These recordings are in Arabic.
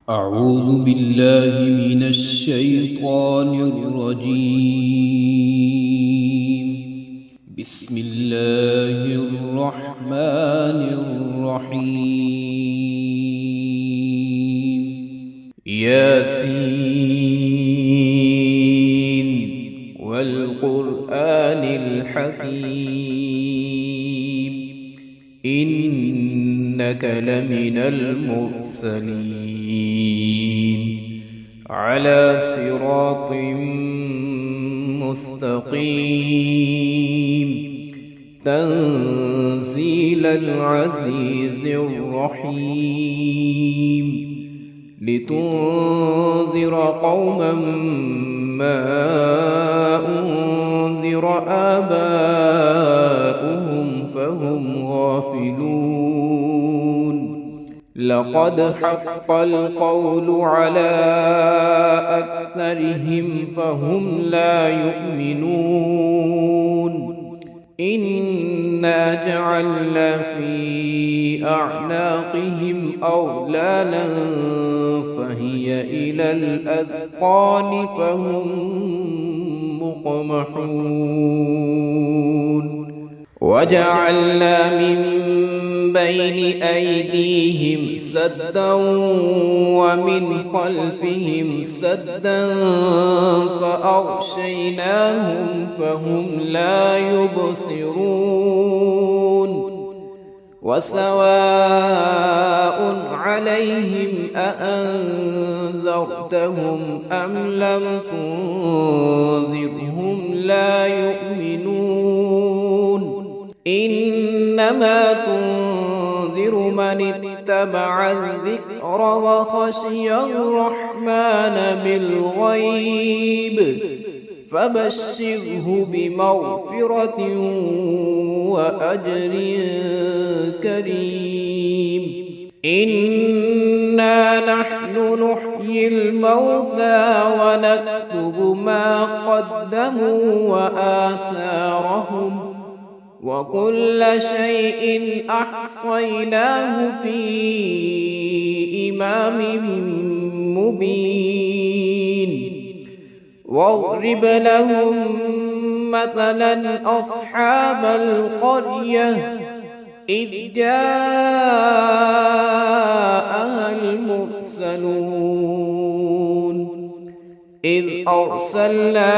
أعوذ بالله من الشيطان الرجيم. بسم الله الرحمن الرحيم. ياسين والقرآن الحكيم إنك لمن المرسلين على صراط مستقيم تنزيل العزيز الرحيم لتنذر قوما ما أنذر آباؤهم فهم غافلون. لقد حق القول على أكثرهم فهم لا يؤمنون. إنا جعلنا في أعناقهم أغلالا فهي إلى الأذقان فهم مقمحون. وجعلنا من بين أيديهم سدا ومن خلفهم سدا فأغشيناهم فهم لا يبصرون. وسواء عليهم أأنذرتهم أم لم تنذرهم لا يؤمنون. إنما تنذر من اتبع الذكر وخشي الرحمن بالغيب فبشره بمغفرة وأجر كريم. إنا نحن نحيي الموتى ونكتب ما قدموا وآثارهم وكل شيء أحصيناه في إمام مبين. واضرب لهم مثلا أصحاب القرية إذ جاءها المرسلون إذ أرسلنا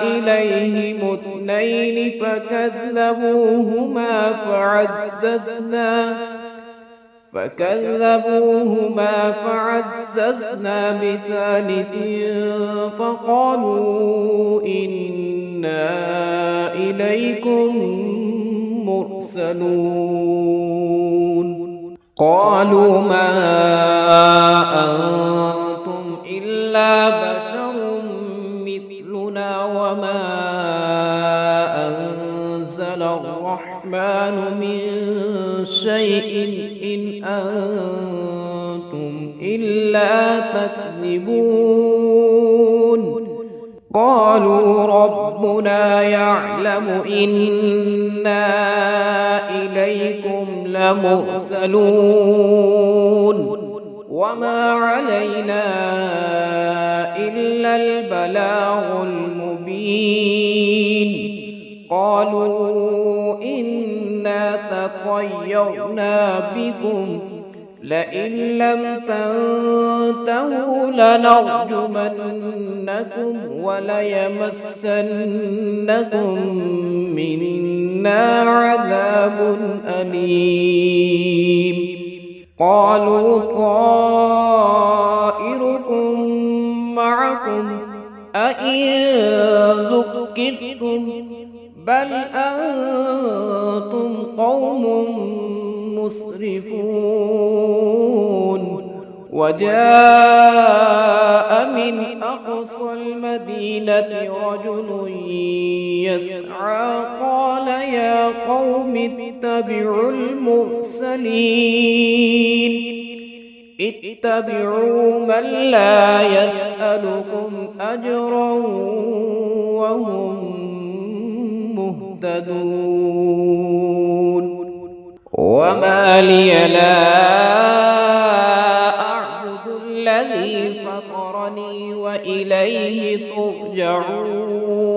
إليهم اثنين فكذبوهما فعززنا بثالث فقالوا إنا إليكم مرسلون. قالوا ما أنتم إلا بشر مثلنا وما أنزل الرحمن من شيء إن أنتم إلا تكذبون. قالوا ربنا يعلم إنا إليكم لمرسلون وما علينا إلا البلاغ المبين. قالوا إنا تطيرنا بكم لئن لم تنتهوا لنرجمنكم وليمسنكم منا عذاب أليم. قالوا طائركم معكم أئن ذكرتم بل أنتم قوم مسرفون. وجاء من أقصى المدينة رجل يسعى قال يا قوم اتبعوا المرسلين اتبعوا من لا يسألكم أجرا وهم مهتدون. وما لي لا أعبد الذي فطرني وإليه ترجعون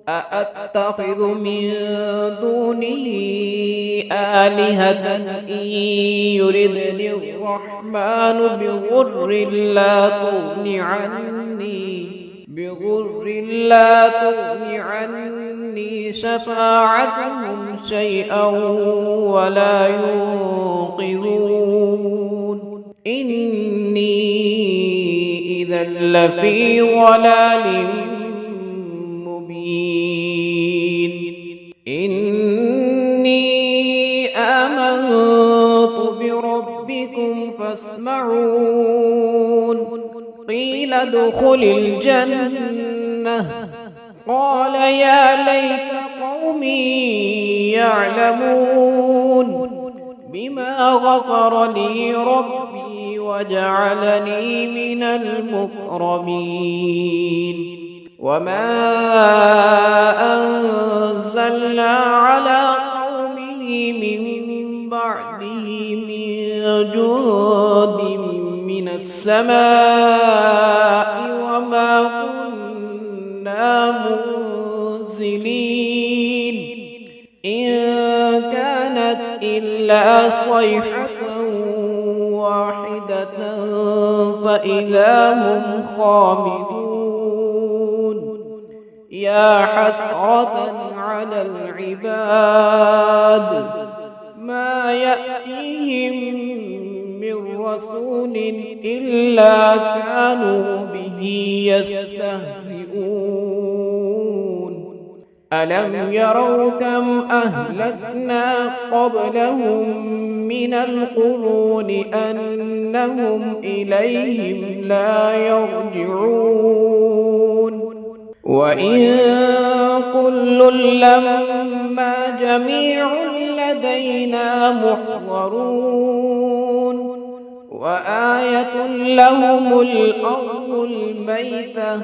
أأتخذ من دونه آلهة إن يردني الرحمن بضر لا تغن عني شفاعتهم شيئا ولا ينقذون إني إذا لفي ضلال مبين إني آمنت بربكم فاسمعون قيل ادخل الجنة قال يا ليت قومي يعلمون بما غفر لي ربي وجعلني من المكرمين وما أنزلنا على قومه من بعده من جند من السماء وما كنا منزلين إن كانت إلا صيحة واحدة فإذا هم خامدون يا حسرة على العباد ما يأتيهم من رسول إلا كانوا به يستهزئون ألم يروا كم أهلكنا قبلهم من القرون أنهم إليهم لا يرجعون وإن كل لما جميع لدينا محضرون وآية لهم الأرض الميتة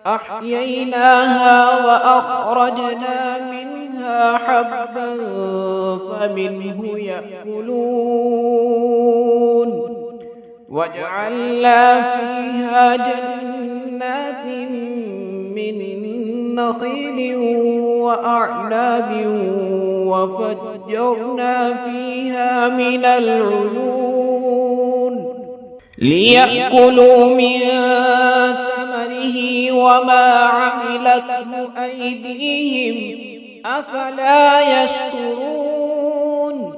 أحييناها وأخرجنا منها حبا فمنه يأكلون وجعلنا فيها جنات من نخيل وأعناب وفجرنا فيها من العيون ليأكلوا من ثمره وما عملته أيديهم أفلا يشكرون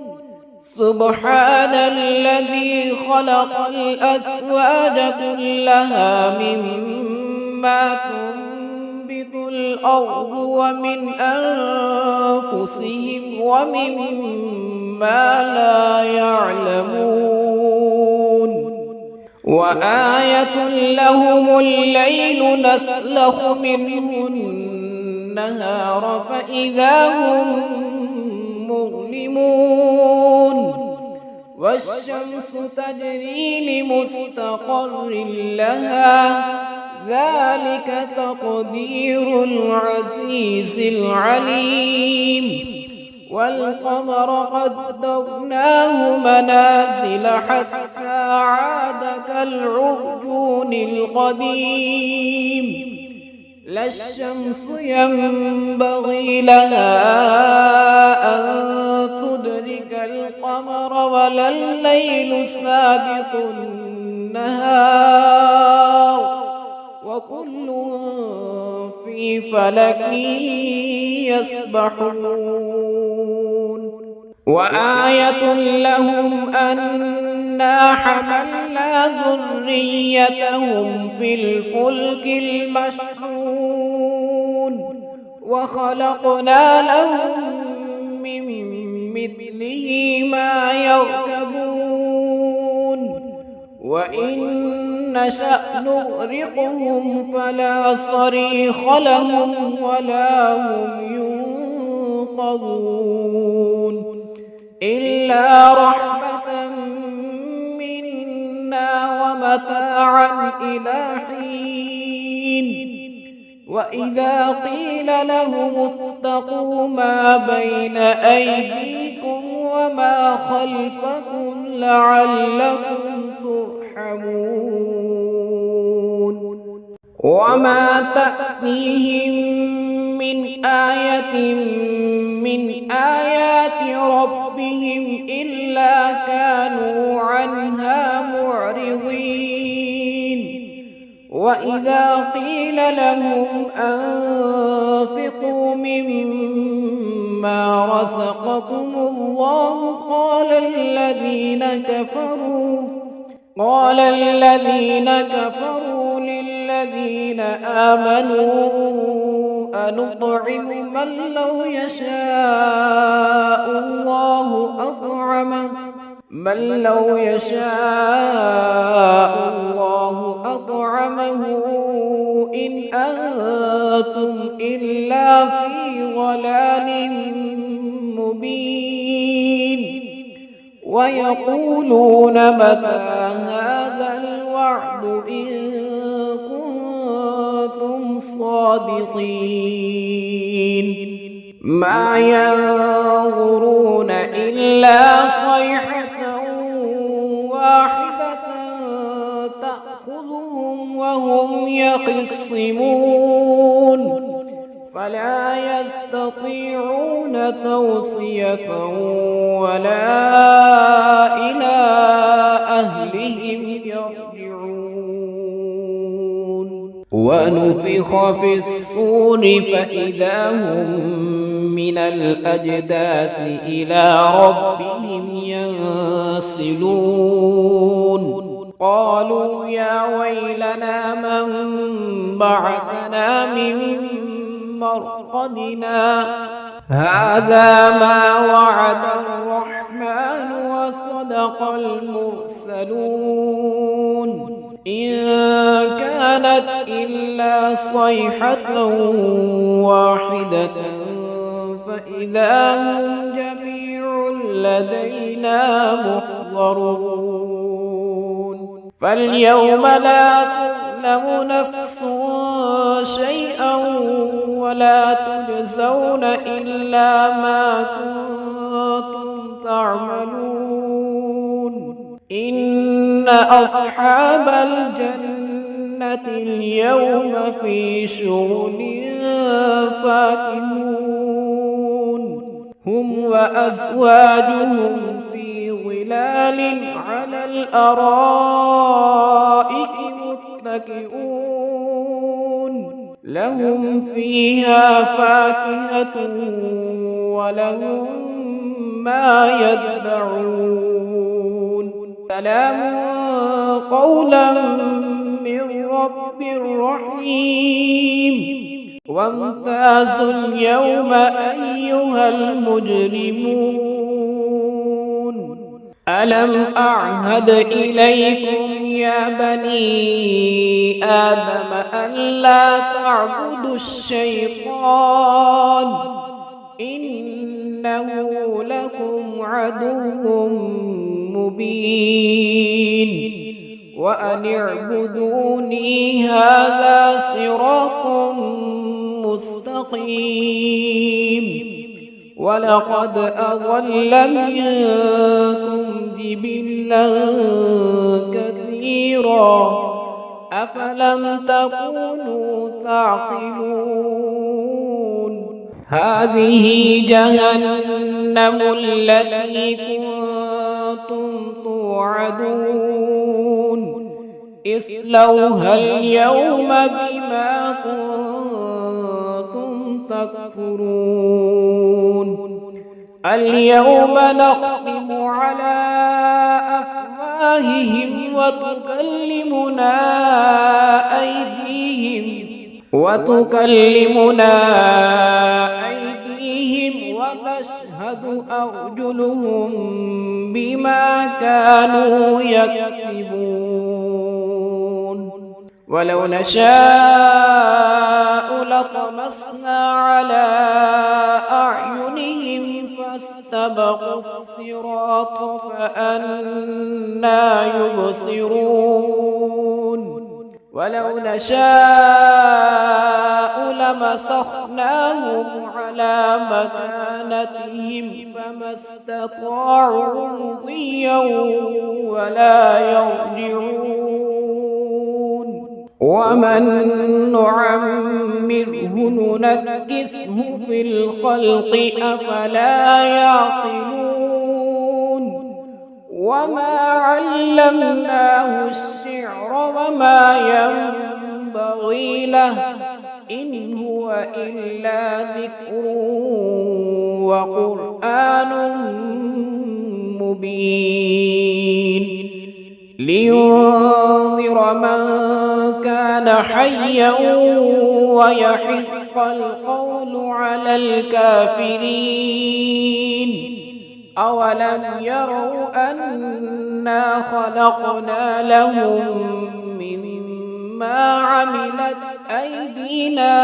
سبحان الذي خلق الأزواج كلها مما تنبت الأرض ومن أنفسهم ومما لا يعلمون وآية لهم الليل نسلخ منه النهار فإذا هم مظلمون والشمس تجري لمستقر لها ذلك تقدير العزيز العليم والقمر قدرناه منازل حتى عاد كالعرجون القديم لا الشمس ينبغي لها أن تدرك القمر ولا الليل سابق النهار وكل في فلك يسبحون وآية لهم أنا حملنا ذريتهم في الفلك المشحون وخلقنا لهم من مثله ما يركبون وإن نشأ نغرقهم فلا صريخ لهم ولا هم ينقذون إلا رحمة منا ومتاعا إلى حين وإذا قيل لهم اتقوا ما بين أيديكم وما خلفكم لعلكم ترحمون وما تأتيهم من آية من آيات ربهم إلا كانوا عنها معرضين وإذا قيل لهم أنفقوا مما رزقكم الله قال الذين كفروا للذين آمنوا أنطعم من لو يشاء الله أطعمه إن أنتم إلا في ضلال مبين ويقولون متى هذا الوعد إن كنتم صادقين ما ينظرون إلا صيحة واحدة تأخذهم وهم يخصمون فلا يستطيعون توصية ولا إلى أهلهم يرجعون ونفخ في الصور فإذا هم من الأجداث إلى ربهم ينسلون قالوا يا ويلنا من بعثنا من مرقدنا هذا ما وعد الرحمن وصدق المرسلون إن كانت إلا صيحة واحدة فإذا هم جميع لدينا محضرون فاليوم لا تظلم نفس شيئا ولا تجزون إلا ما كنتم تعملون إن أصحاب الجنة اليوم في شغل فاكهون هم وأزواجهم في ظلال على الأرائك متكئون لهم فيها فاكهة ولهم ما يدعون سلام قولا من رب رحيم وامتازوا اليوم أيها المجرمون ألم أعهد إليكم يا بني آدم ألا تعبدوا الشيطان إنه لكم عدو مبين وأن اعبدوني هذا صراط مستقيم ولقد أضل منكم جبلا كثيرا أفلم تكونوا تعقلون هذه جهنم التي كنتم توعدون اصلوها اليوم بما كنتم تكفرون اليوم نختم على أفواههم وتكلمنا أيديهم وتشهد أرجلهم بما كانوا يكسبون ولو نشاء لطمسنا على أعينهم فاستبقوا الصراط فأنى يبصرون ولو نشاء لمسخناهم على مكانتهم فما استطاعوا مضيا ولا يرجعون ومن نعمره ننكسه في الخلق أفلا يعقلون وما علمناه الشعر وما ينبغي له إن هو إلا ذكر وقرآن مبين لينذر من كان حيا ويحق القول على الكافرين أولم يروا أنا خلقنا لهم مما عملت أيدينا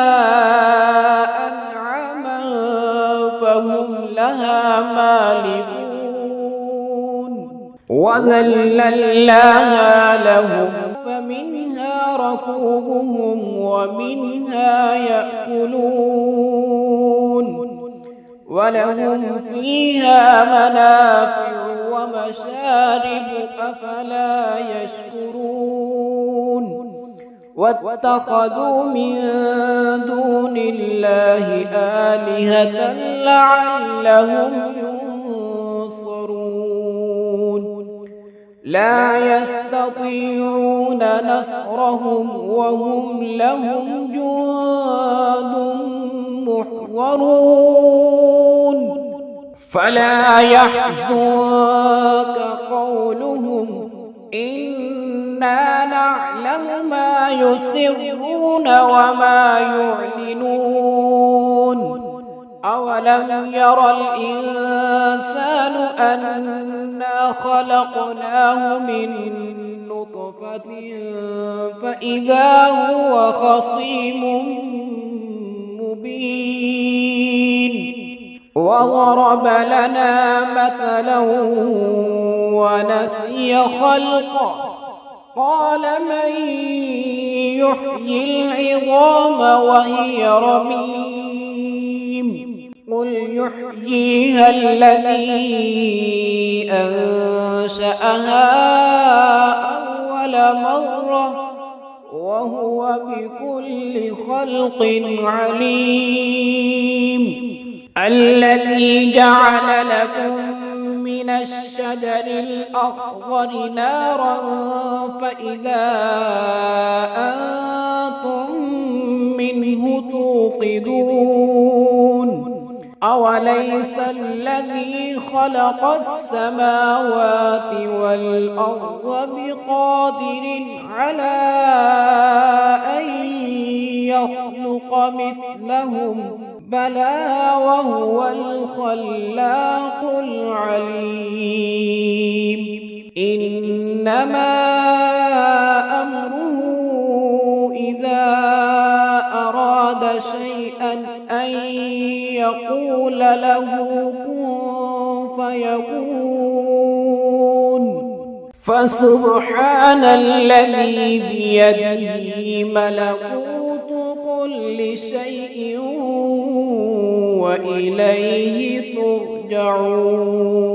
أنعاما فهم لها مالكون وذللناها لهم فمنها ركوبهم ومنها يأكلون ولهم فيها منافع ومشارب أفلا يشكرون واتخذوا من دون الله آلهة لعلهم ينصرون لا يستطيعون نصرهم وهم لهم جند محضرون فلا يحزنك قولهم إنا نعلم ما يسرون وما يعلنون أولم يرى الإنسان أنا خلقناه من نطفة فإذا هو خصيم مبين وضرب لنا مثلا ونسي خلقه قال من يحيي العظام وهي رميم قل يحييها الذي أنشأها أول مرة وهو بكل خلق عليم الذي جعل لكم من الشجر الأخضر نارا فإذا أنتم منه توقدون أوليس الذي خلق السماوات والأرض بقادر على أن يخلق مثلهم بلى وهو الخلاق العليم إنما أمره إذا أراد شيئا أن يقول له كن فيكون فسبحان الذي بيده ملكوت كل شيء وإليه ترجعون.